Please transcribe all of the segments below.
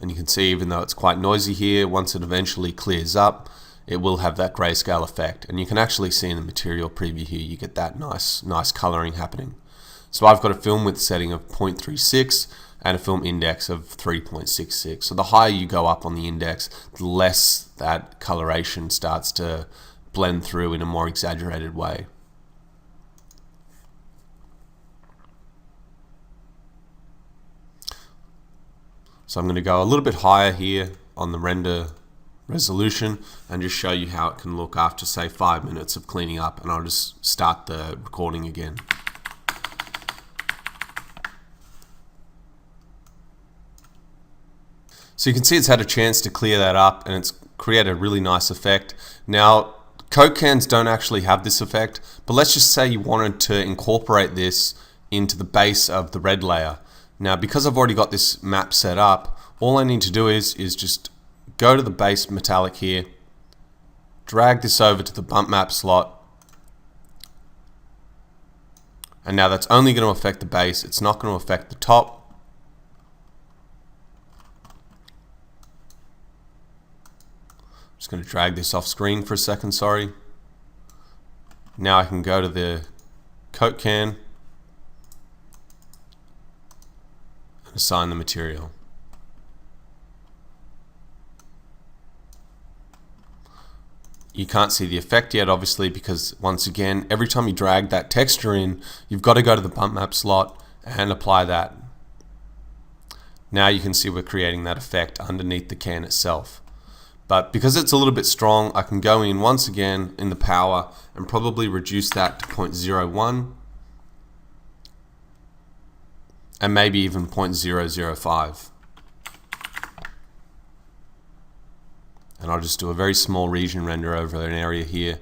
And you can see, even though it's quite noisy here, once it eventually clears up, it will have that grayscale effect. And you can actually see in the material preview here, you get that nice coloring happening. So I've got a film width setting of 0.36 and a film index of 3.66. So the higher you go up on the index, the less that coloration starts to blend through in a more exaggerated way. So I'm going to go a little bit higher here on the render resolution and just show you how it can look after, say, 5 minutes of cleaning up, and I'll just start the recording again. So you can see it's had a chance to clear that up and it's created a really nice effect. Now, Coke cans don't actually have this effect, but let's just say you wanted to incorporate this into the base of the red layer. Now, because I've already got this map set up, all I need to do is just go to the base metallic here, drag this over to the bump map slot, and now that's only going to affect the base, it's not going to affect the top. Just going to drag this off screen for a second, sorry. Now I can go to the Coke can and assign the material. You can't see the effect yet, obviously, because once again, every time you drag that texture in, you've got to go to the bump map slot and apply that. Now you can see we're creating that effect underneath the can itself. But because it's a little bit strong, I can go in once again in the power and probably reduce that to 0.01 and maybe even 0.005. And I'll just do a very small region render over an area here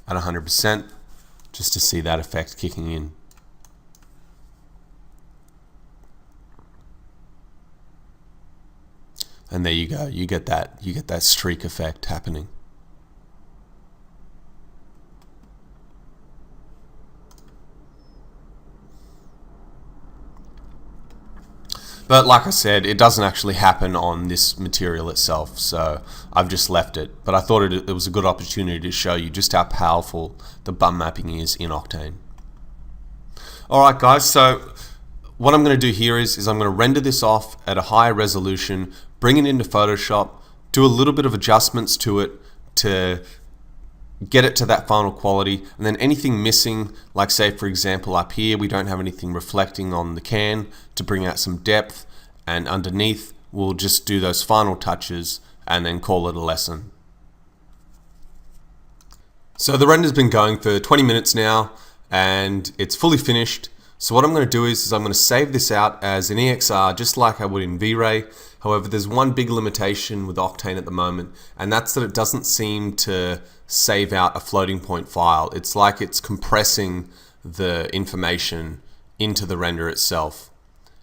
at 100% just to see that effect kicking in. And there you go, you get that streak effect happening. But like I said, it doesn't actually happen on this material itself, so I've just left it. But I thought it was a good opportunity to show you just how powerful the bump mapping is in Octane. Alright guys, so what I'm going to do here is I'm going to render this off at a higher resolution, bring it into Photoshop, do a little bit of adjustments to it to get it to that final quality, and then anything missing, like say for example up here we don't have anything reflecting on the can, to bring out some depth, and underneath we'll just do those final touches and then call it a lesson. So the render's been going for 20 minutes now and it's fully finished. So what I'm going to do is I'm going to save this out as an EXR just like I would in V-Ray. However, there's one big limitation with Octane at the moment, and that's that it doesn't seem to save out a floating point file. It's like it's compressing the information into the render itself.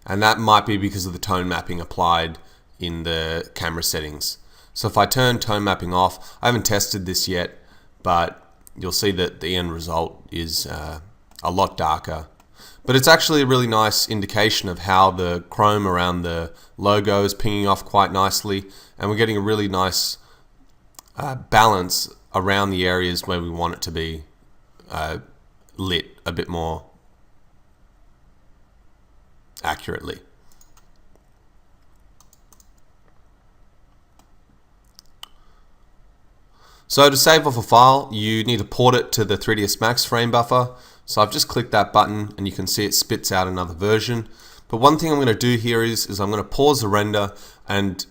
And that might be because of the tone mapping applied in the camera settings. So if I turn tone mapping off, I haven't tested this yet, but you'll see that the end result is a lot darker. But it's actually a really nice indication of how the chrome around the logo is pinging off quite nicely, and we're getting a really nice balance around the areas where we want it to be lit a bit more accurately. So to save off a file, you need to port it to the 3ds Max frame buffer. So I've just clicked that button and you can see it spits out another version. But one thing I'm going to do here is I'm going to pause the render, and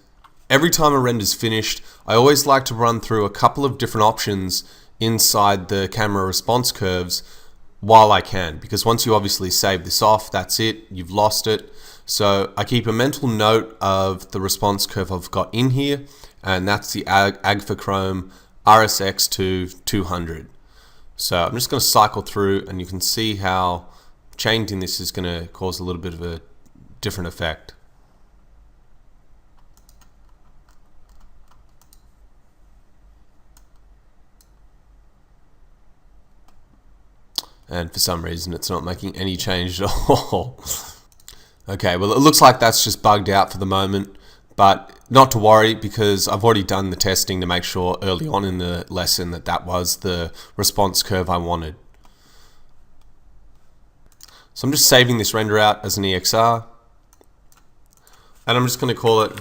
every time a render is finished, I always like to run through a couple of different options inside the camera response curves while I can, because once you obviously save this off, that's it, you've lost it. So I keep a mental note of the response curve I've got in here, and that's the Agfa Chrome RSX2 200. So I'm just going to cycle through, and you can see how changing this is going to cause a little bit of a different effect. And for some reason it's not making any change at all. Okay, well it looks like that's just bugged out for the moment, but not to worry because I've already done the testing to make sure early on in the lesson that that was the response curve I wanted. So I'm just saving this render out as an EXR, and I'm just going to call it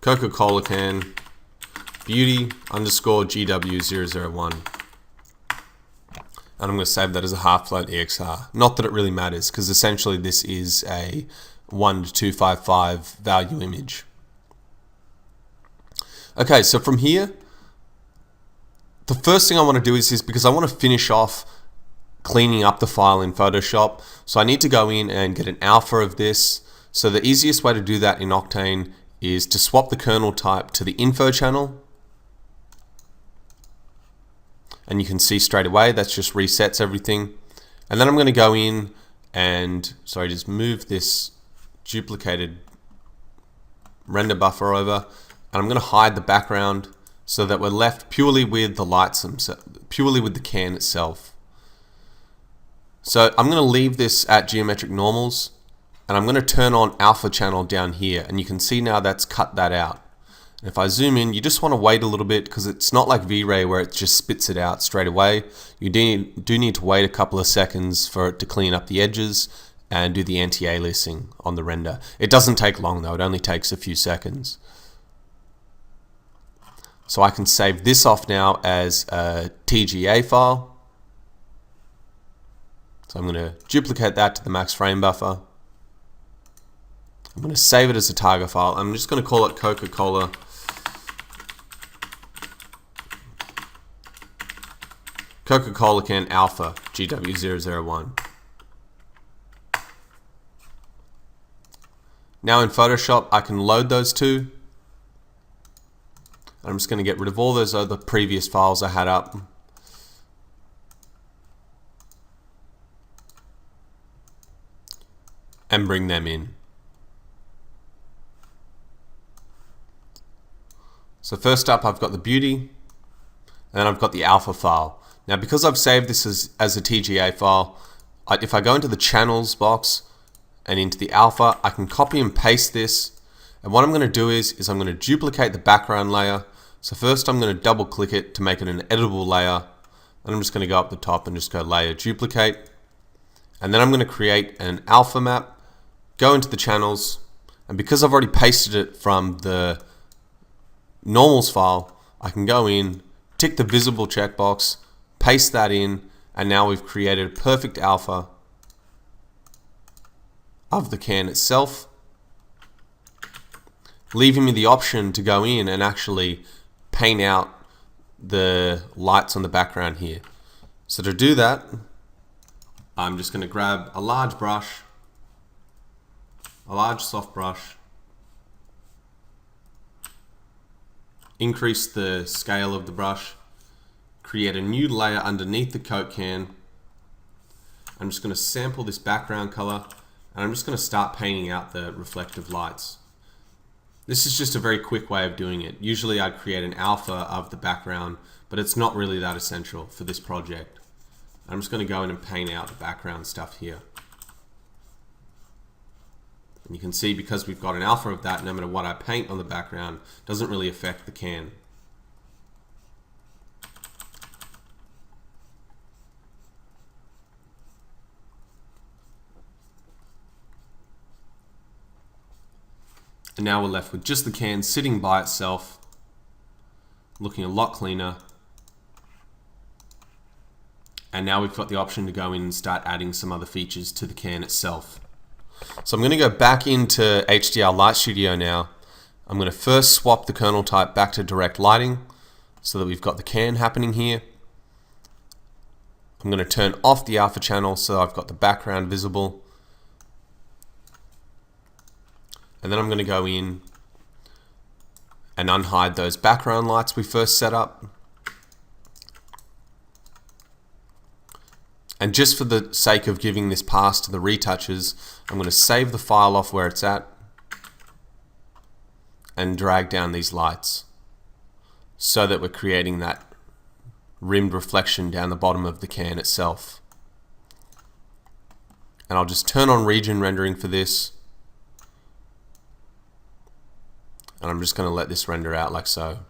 Coca-Cola can beauty underscore GW001. And I'm going to save that as a half float EXR. Not that it really matters, because essentially this is a 1:255 value image. Okay, so from here, the first thing I want to do is because I want to finish off cleaning up the file in Photoshop. So I need to go in and get an alpha of this. So the easiest way to do that in Octane is to swap the kernel type to the info channel. And you can see straight away that's just resets everything. And then I'm going to go in and just move this duplicated render buffer over, and I'm going to hide the background so that we're left purely with the lights themselves, purely with the can itself. So I'm going to leave this at geometric normals, and I'm going to turn on alpha channel down here, and you can see now that's cut that out. And if I zoom in, you just want to wait a little bit because it's not like V-Ray where it just spits it out straight away. You do need to wait a couple of seconds for it to clean up the edges and do the anti-aliasing on the render. It doesn't take long though, it only takes a few seconds. So I can save this off now as a TGA file. So I'm going to duplicate that to the max frame buffer. I'm going to save it as a target file. I'm just going to call it Coca-Cola can alpha GW001. Now in Photoshop I can load those two. I'm just going to get rid of all those other previous files I had up. And bring them in. So first up I've got the beauty, and then I've got the alpha file. Now because I've saved this as a TGA file, if I go into the channels box and into the alpha, I can copy and paste this, and what I'm going to do is I'm going to duplicate the background layer. So first I'm going to double click it to make it an editable layer, and I'm just going to go up the top and just go layer duplicate, and then I'm going to create an alpha map, go into the channels, and because I've already pasted it from the normals file, I can go in, tick the visible checkbox, paste that in, and now we've created a perfect alpha of the can itself, leaving me the option to go in and actually paint out the lights on the background here. So to do that, I'm just going to grab a large brush, a large soft brush, increase the scale of the brush, create a new layer underneath the Coke can. I'm just going to sample this background color, and I'm just going to start painting out the reflective lights. This is just a very quick way of doing it. Usually I'd create an alpha of the background, but it's not really that essential for this project. I'm just going to go in and paint out the background stuff here. And you can see because we've got an alpha of that, no matter what I paint on the background, doesn't really affect the can. And now we're left with just the can sitting by itself, looking a lot cleaner. And now we've got the option to go in and start adding some other features to the can itself. So I'm going to go back into HDR Light Studio now. I'm going to first swap the kernel type back to direct lighting so that we've got the can happening here. I'm going to turn off the alpha channel so I've got the background visible. And then I'm going to go in and unhide those background lights we first set up. And just for the sake of giving this pass to the retouches, I'm going to save the file off where it's at and drag down these lights so that we're creating that rimmed reflection down the bottom of the can itself. And I'll just turn on region rendering for this. And I'm just going to let this render out like so.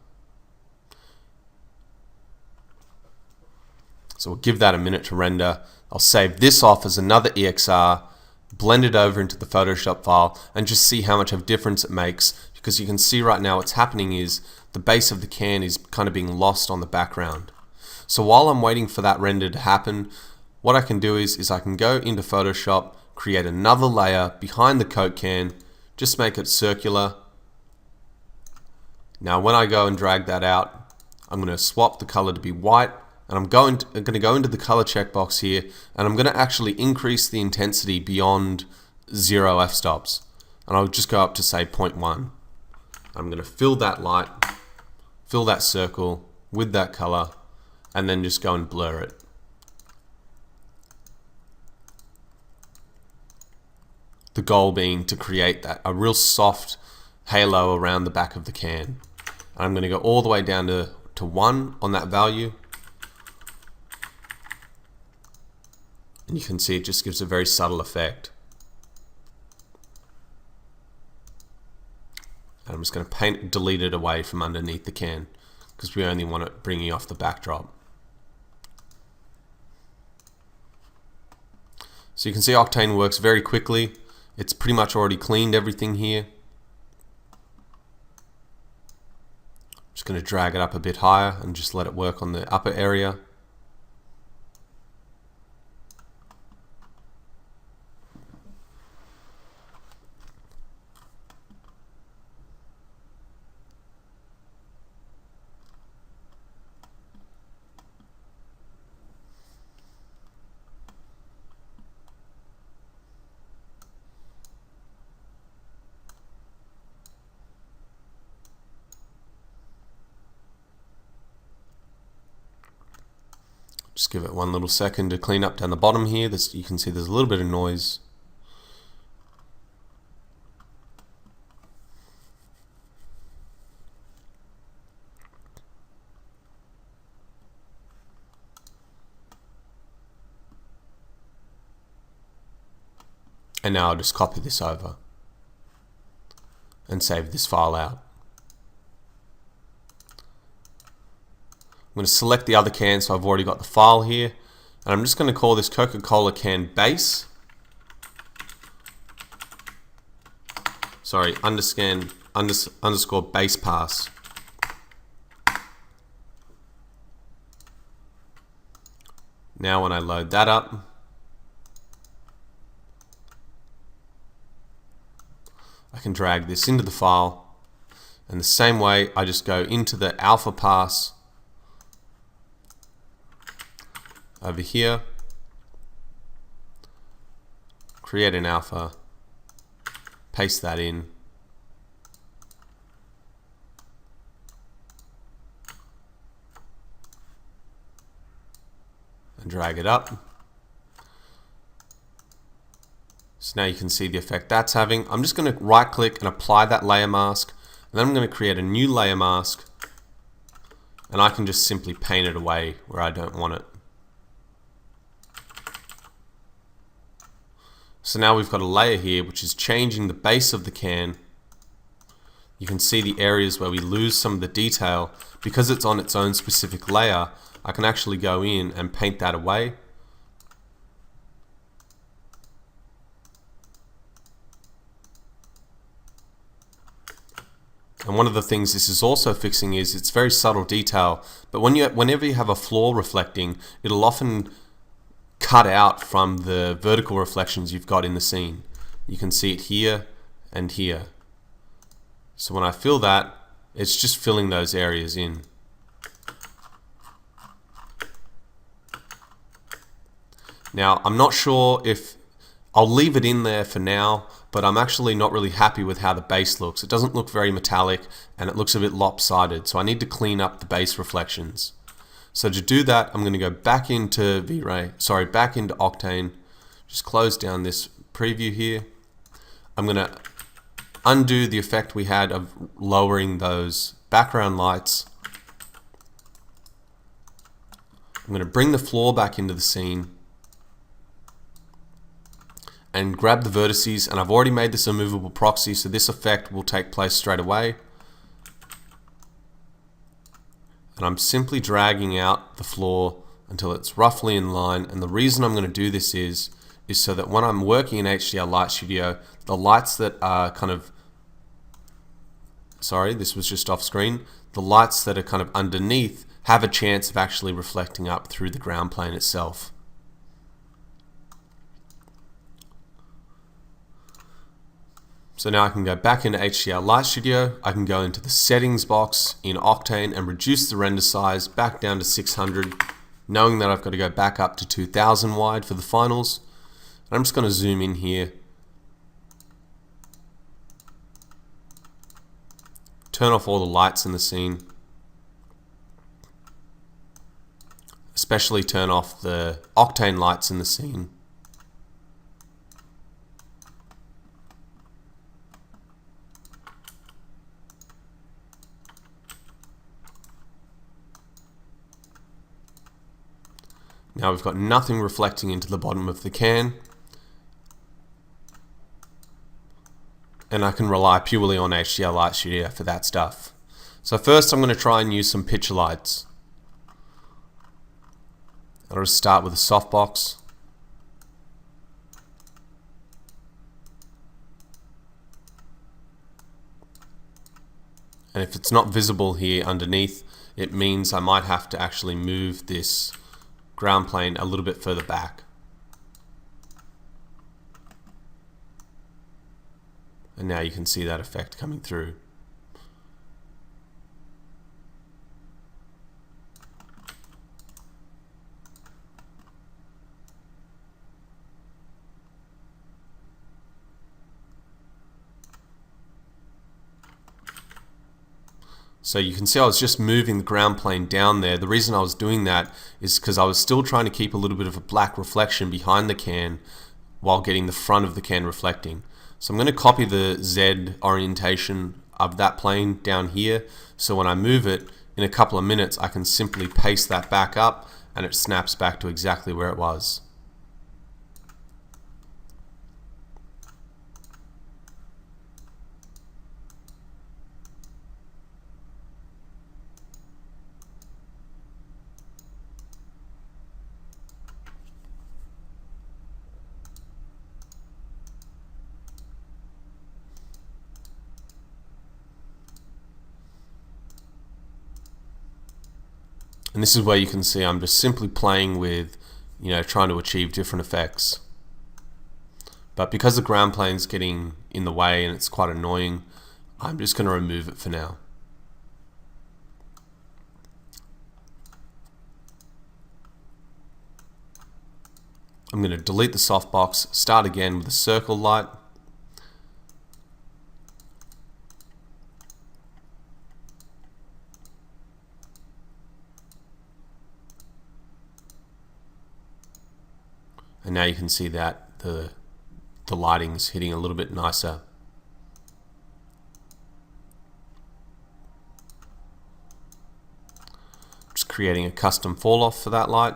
So we'll give that a minute to render. I'll save this off as another EXR, blend it over into the Photoshop file, and just see how much of a difference it makes. Because you can see right now what's happening is the base of the can is kind of being lost on the background. So while I'm waiting for that render to happen, what I can do is I can go into Photoshop, create another layer behind the Coke can, just make it circular. Now when I go and drag that out, I'm going to swap the color to be white, and I'm going to go into the color checkbox here, and I'm going to actually increase the intensity beyond 0 f-stops. And I'll just go up to say 0.1. I'm going to fill that light, fill that circle with that color, and then just go and blur it. The goal being to create a real soft halo around the back of the can. And I'm going to go all the way down to 1 on that value. And you can see it just gives a very subtle effect. And I'm just going to delete it away from underneath the can because we only want it bringing off the backdrop. So you can see Octane works very quickly. It's pretty much already cleaned everything here. Just going to drag it up a bit higher and just let it work on the upper area. Just give it one little second to clean up down the bottom here. You can see there's a little bit of noise. And now I'll just copy this over and save this file out. I'm going to select the other can, so I've already got the file here, and I'm just going to call this Coca-Cola can base. Sorry, underscore base pass. Now when I load that up, I can drag this into the file, and the same way I just go into the alpha pass over here, create an alpha, paste that in, and drag it up. So now you can see the effect that's having. I'm just going to right click and apply that layer mask, and then I'm going to create a new layer mask, and I can just simply paint it away where I don't want it. So now we've got a layer here which is changing the base of the can. You can see the areas where we lose some of the detail. Because it's on its own specific layer, I can actually go in and paint that away. And one of the things this is also fixing is it's very subtle detail, but whenever you have a floor reflecting, it'll often cut out from the vertical reflections you've got in the scene. You can see it here and here. So when I fill that, it's just filling those areas in. Now, I'm not sure if I'll leave it in there for now, but I'm actually not really happy with how the base looks. It doesn't look very metallic and it looks a bit lopsided, so I need to clean up the base reflections. So to do that, I'm going to go back into back into Octane, just close down this preview here. I'm going to undo the effect we had of lowering those background lights. I'm going to bring the floor back into the scene. and grab the vertices, and I've already made this a movable proxy, so this effect will take place straight away. And I'm simply dragging out the floor until it's roughly in line, and the reason I'm going to do this is so that when I'm working in HDR Light Studio, the lights that are kind of, sorry, this was just off screen, the lights that are kind of underneath have a chance of actually reflecting up through the ground plane itself. So now I can go back into HDR Light Studio, I can go into the settings box in Octane and reduce the render size back down to 600, knowing that I've got to go back up to 2000 wide for the finals. And I'm just going to zoom in here, turn off all the lights in the scene, especially turn off the Octane lights in the scene. Now we've got nothing reflecting into the bottom of the can, and I can rely purely on HDR Light Studio for that stuff. So first I'm going to try and use some picture lights. I'll just start with a softbox. And if it's not visible here underneath, it means I might have to actually move this ground plane a little bit further back. And now you can see that effect coming through. So you can see I was just moving the ground plane down there. The reason I was doing that is because I was still trying to keep a little bit of a black reflection behind the can while getting the front of the can reflecting. So I'm going to copy the Z orientation of that plane down here, so when I move it in a couple of minutes I can simply paste that back up and it snaps back to exactly where it was. And this is where you can see I'm just simply playing with, trying to achieve different effects. But because the ground plane's getting in the way and it's quite annoying, I'm just going to remove it for now. I'm going to delete the softbox, start again with a circle light. And now you can see that the lighting's hitting a little bit nicer. Just creating a custom fall off for that light.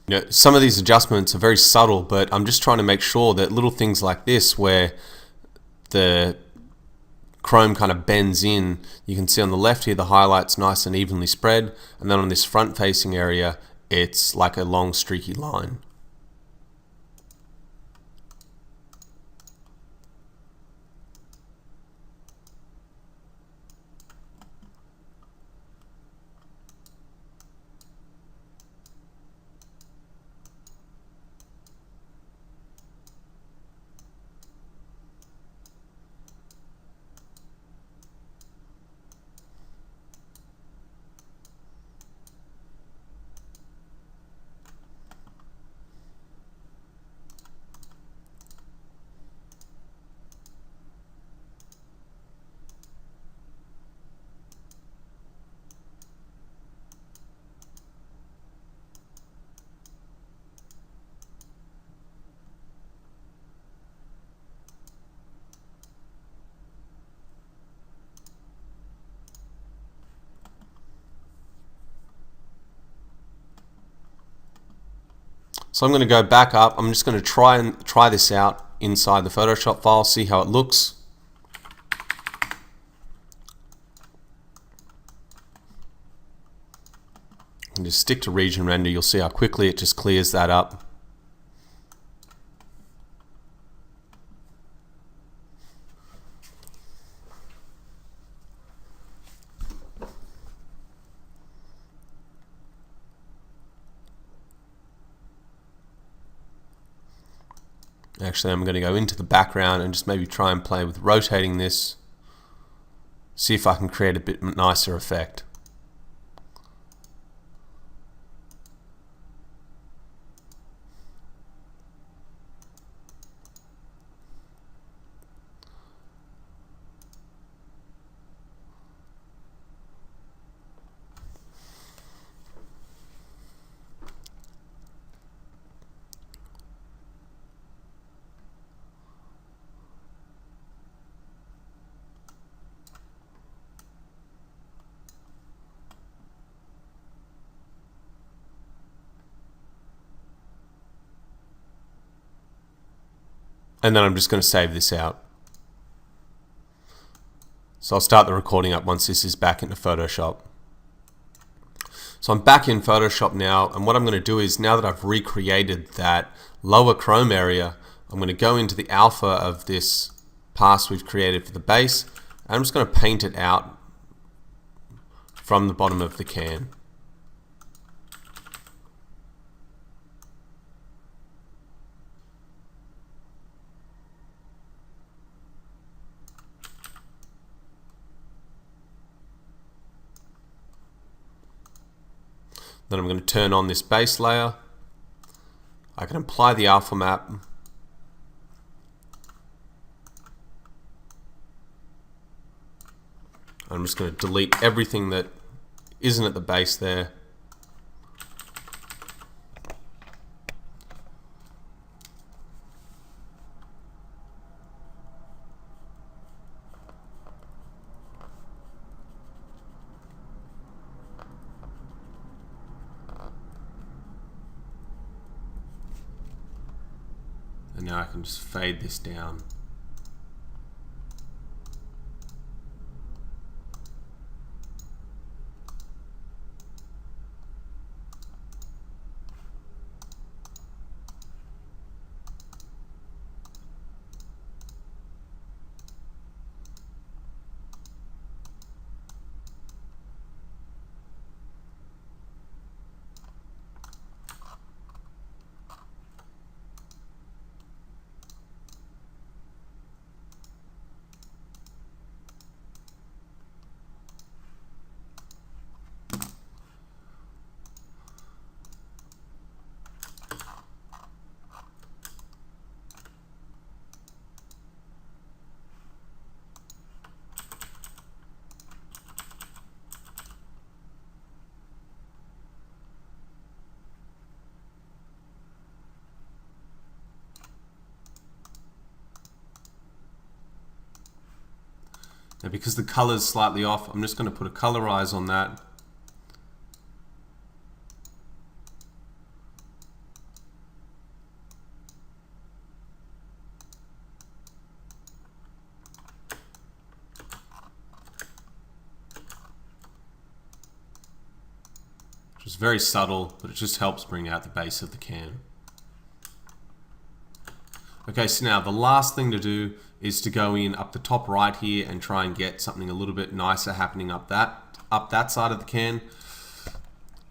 You know, some of these adjustments are very subtle, but I'm just trying to make sure that little things like this, where the chrome kind of bends in, you can see on the left here the highlight's nice and evenly spread, and then on this front facing area it's like a long streaky line. So I'm going to go back up. I'm just going to try this out inside the Photoshop file, see how it looks. And just stick to region render. You'll see how quickly it just clears that up. Actually, I'm going to go into the background and just maybe try and play with rotating this, see if I can create a bit nicer effect. And then I'm just going to save this out. So I'll start the recording up once this is back into Photoshop. So I'm back in Photoshop now, and what I'm going to do is, now that I've recreated that lower chrome area, I'm going to go into the alpha of this pass we've created for the base, and I'm just going to paint it out from the bottom of the can. Then I'm going to turn on this base layer. I can apply the alpha map. I'm just going to delete everything that isn't at the base there. And now I can just fade this down. Now, because the color's slightly off, I'm just going to put a colorize on that. is very subtle, but it just helps bring out the base of the can. Okay, so now the last thing to do is to go in up the top right here and try and get something a little bit nicer happening up that side of the can.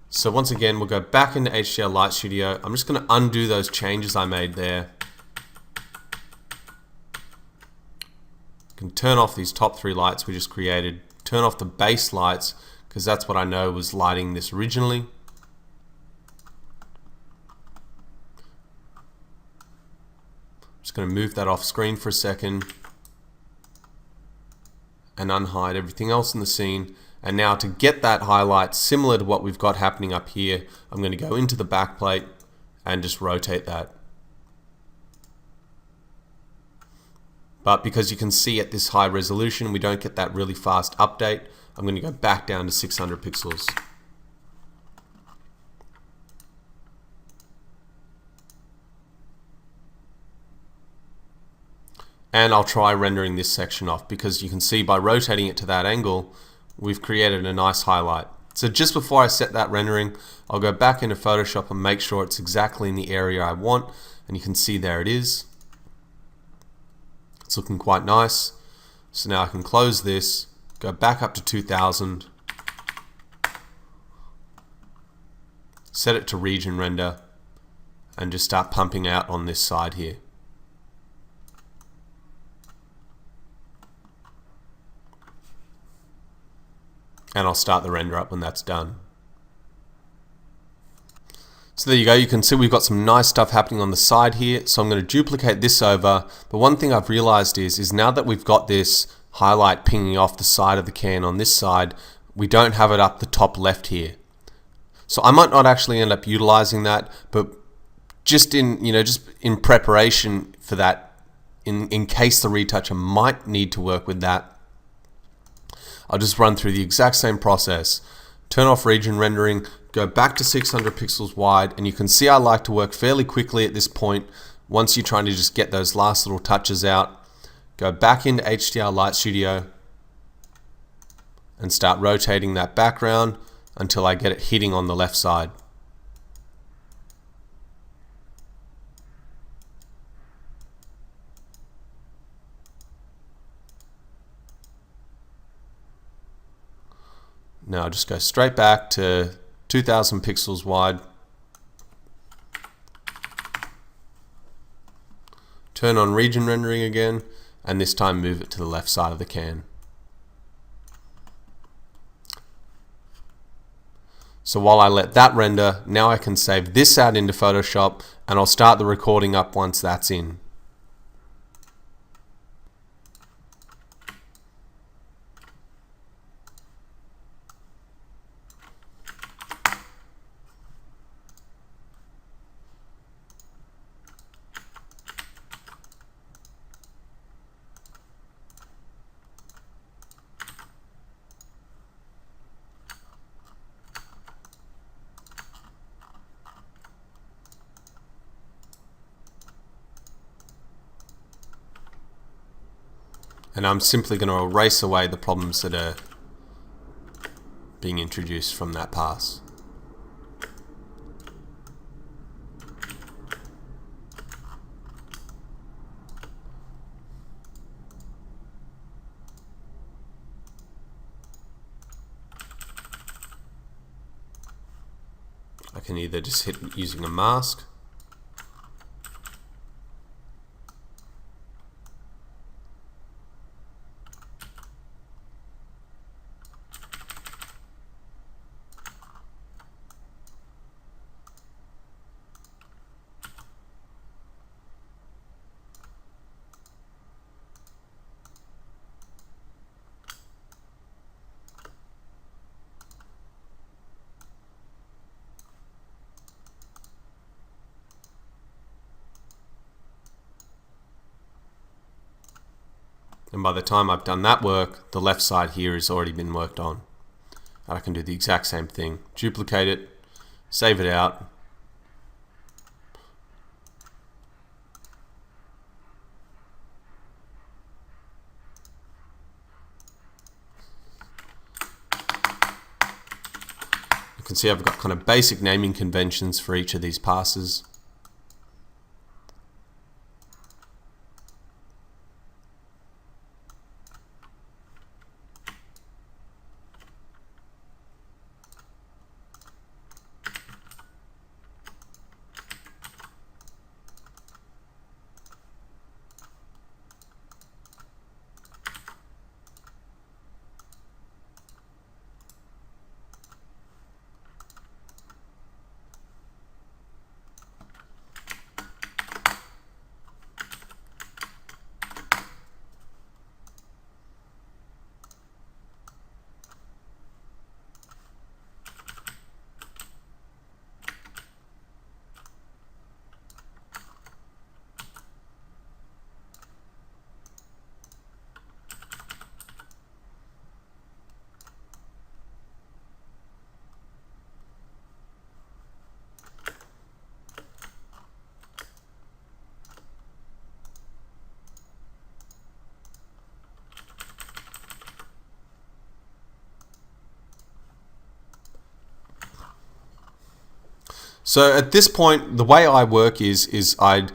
So once again, we'll go back into HDR Light Studio. I'm just going to undo those changes I made there. Can turn off these top 3 lights we just created, turn off the base lights because that's what I know was lighting this originally. Just going to move that off screen for a second and unhide everything else in the scene. And now to get that highlight similar to what we've got happening up here, I'm going to go into the backplate and just rotate that. But because you can see at this high resolution, we don't get that really fast update. I'm going to go back down to 600 pixels. And I'll try rendering this section off because you can see by rotating it to that angle, we've created a nice highlight. So just before I set that rendering, I'll go back into Photoshop and make sure it's exactly in the area I want. And you can see there it is. It's looking quite nice. So now I can close this, go back up to 2000, set it to region render, and just start pumping out on this side here. And I'll start the render up when that's done. So there you go, you can see we've got some nice stuff happening on the side here. So I'm going to duplicate this over. But one thing I've realized is now that we've got this highlight pinging off the side of the can on this side, we don't have it up the top left here. So I might not actually end up utilizing that, but just in preparation for that, in case the retoucher might need to work with that, I'll just run through the exact same process. Turn off region rendering, go back to 600 pixels wide, and you can see I like to work fairly quickly at this point. Once you're trying to just get those last little touches out, go back into HDR Light Studio and start rotating that background until I get it hitting on the left side. Now I'll just go straight back to 2000 pixels wide. Turn on region rendering again, and this time move it to the left side of the can. So while I let that render, now I can save this out into Photoshop, and I'll start the recording up once that's in. And I'm simply going to erase away the problems that are being introduced from that pass. I can either just hit using a mask, and by the time I've done that work, the left side here has already been worked on. And I can do the exact same thing. Duplicate it, save it out. You can see I've got kind of basic naming conventions for each of these passes. So at this point, the way I work is I'd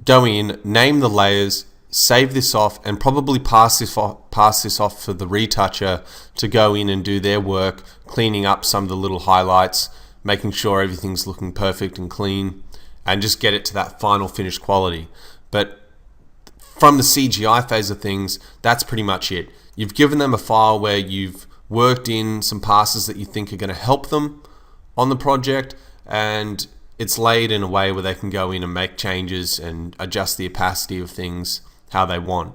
go in, name the layers, save this off, and probably pass this off for the retoucher to go in and do their work, cleaning up some of the little highlights, making sure everything's looking perfect and clean, and just get it to that final finished quality. But from the CGI phase of things, that's pretty much it. You've given them a file where you've worked in some passes that you think are going to help them on the project, and it's laid in a way where they can go in and make changes and adjust the opacity of things how they want.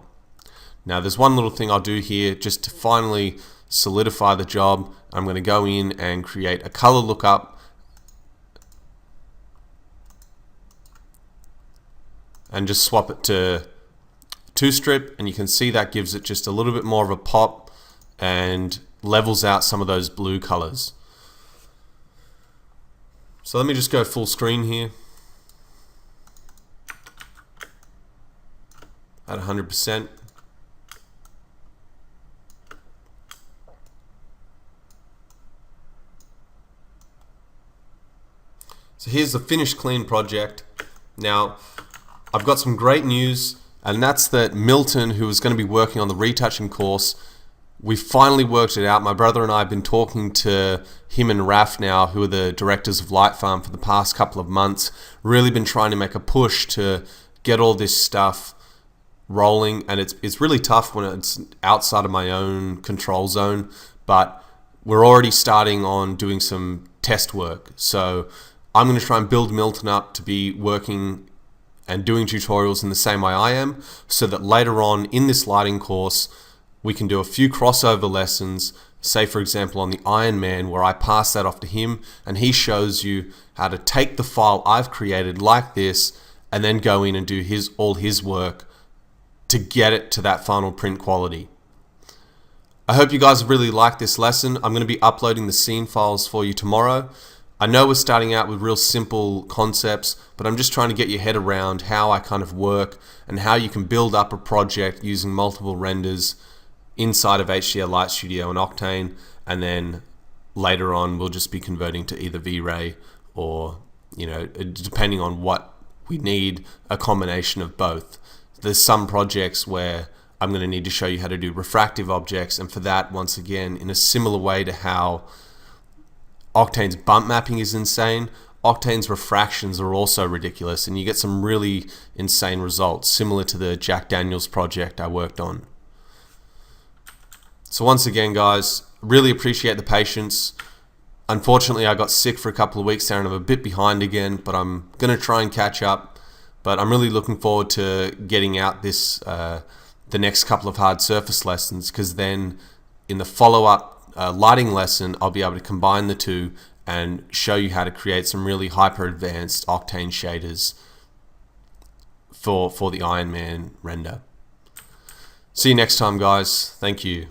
Now there's one little thing I'll do here just to finally solidify the job. I'm going to go in and create a color lookup and just swap it to 2-strip, and you can see that gives it just a little bit more of a pop and levels out some of those blue colors. So let me just go full screen here at 100%. So here's the finished clean project. Now I've got some great news, and that's that Milton, who is going to be working on the retouching course, we finally worked it out. My brother and I have been talking to him and Raf now, who are the directors of Light Farm, for the past couple of months. Really been trying to make a push to get all this stuff rolling, and it's really tough when it's outside of my own control zone, but we're already starting on doing some test work. So I'm going to try and build Milton up to be working and doing tutorials in the same way I am, so that later on in this lighting course we can do a few crossover lessons, say for example on the Iron Man, where I pass that off to him and he shows you how to take the file I've created like this and then go in and do all his work to get it to that final print quality. I hope you guys really like this lesson. I'm going to be uploading the scene files for you tomorrow. I know we're starting out with real simple concepts, but I'm just trying to get your head around how I kind of work and how you can build up a project using multiple renders inside of HDR Light Studio and Octane, and then later on we'll just be converting to either V-Ray or, you know, depending on what we need, a combination of both. There's some projects where I'm going to need to show you how to do refractive objects, and for that, once again, in a similar way to how Octane's bump mapping is insane, Octane's refractions are also ridiculous, and you get some really insane results, similar to the Jack Daniels project I worked on. So once again, guys, really appreciate the patience. Unfortunately, I got sick for a couple of weeks there and I'm a bit behind again, but I'm going to try and catch up. But I'm really looking forward to getting out this the next couple of hard surface lessons, because then in the follow-up lighting lesson, I'll be able to combine the two and show you how to create some really hyper advanced Octane shaders for the Iron Man render. See you next time, guys. Thank you.